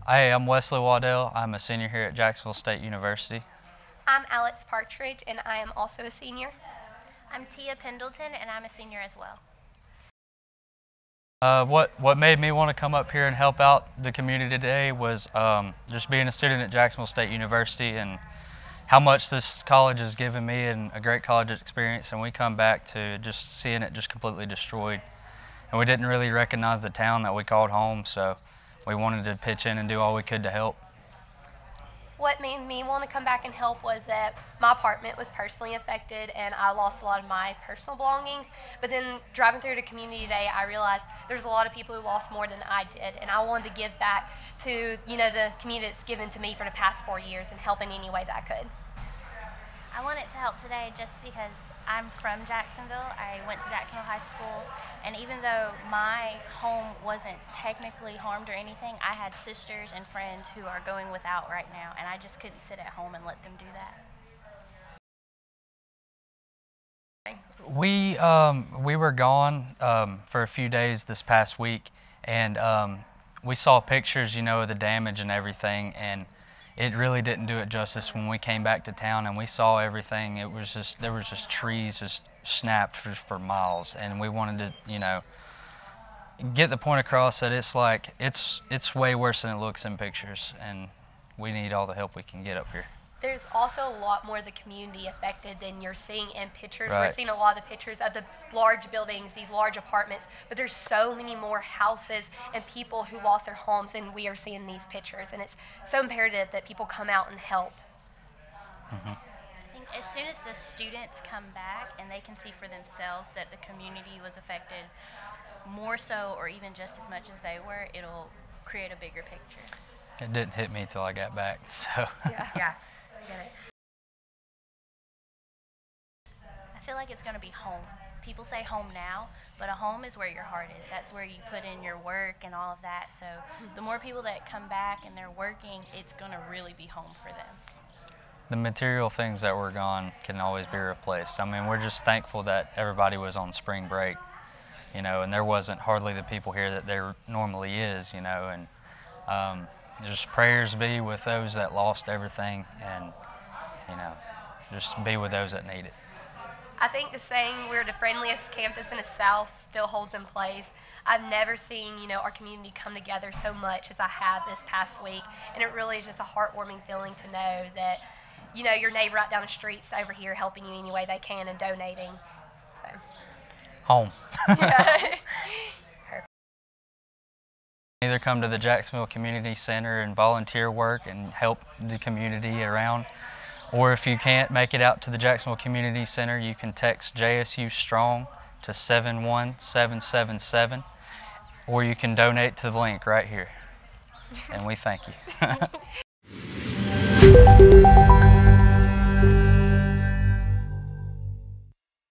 Hey, I'm Wesley Waddell. I'm a senior here at Jacksonville State University. I'm Alex Partridge, and I am also a senior. I'm Tia Pendleton, and I'm a senior as well. What made me want to come up here and help out the community today was just being a student at Jacksonville State University and how much this college has given me and a great college experience, and we come back to just seeing it just completely destroyed. And we didn't really recognize the town that we called home, so we wanted to pitch in and do all we could to help. What made me want to come back and help was that my apartment was personally affected and I lost a lot of my personal belongings. But then driving through the community today, I realized there's a lot of people who lost more than I did, and I wanted to give back to the community that's given to me for the past 4 years and help in any way that I could. I wanted to help today just because I'm from Jacksonville. I went to Jacksonville High School, and even though my home wasn't technically harmed or anything, I had sisters and friends who are going without right now, and I just couldn't sit at home and let them do that. We were gone for a few days this past week, and we saw pictures, of the damage and everything, and it really didn't do it justice when we came back to town and we saw everything. There was just trees just snapped for miles, and we wanted to, get the point across that it's way worse than it looks in pictures, and we need all the help we can get up here. There's also a lot more of the community affected than you're seeing in pictures. Right. We're seeing a lot of the pictures of the large buildings, these large apartments, but there's so many more houses and people who lost their homes than we are seeing in these pictures, and it's so imperative that people come out and help. Mm-hmm. I think as soon as the students come back and they can see for themselves that the community was affected more so or even just as much as they were, it'll create a bigger picture. It didn't hit me till I got back, so. Yeah. I get it. I feel like it's going to be home. People say home now, but a home is where your heart is. That's where you put in your work and all of that. So the more people that come back and they're working, it's going to really be home for them. The material things that were gone can always be replaced. I mean, we're just thankful that everybody was on spring break, and there wasn't hardly the people here that there normally is, and just prayers be with those that lost everything, and just be with those that need it. I think the saying, we're the friendliest campus in the South, still holds in place. I've never seen, our community come together so much as I have this past week, and it really is just a heartwarming feeling to know that, your neighbor right down the street's over here helping you any way they can and donating. So. Home. Yeah. Either come to the Jacksonville Community Center and volunteer work and help the community around, or if you can't make it out to the Jacksonville Community Center, you can text JSUstrong to 71777, or you can donate to the link right here, and we thank you.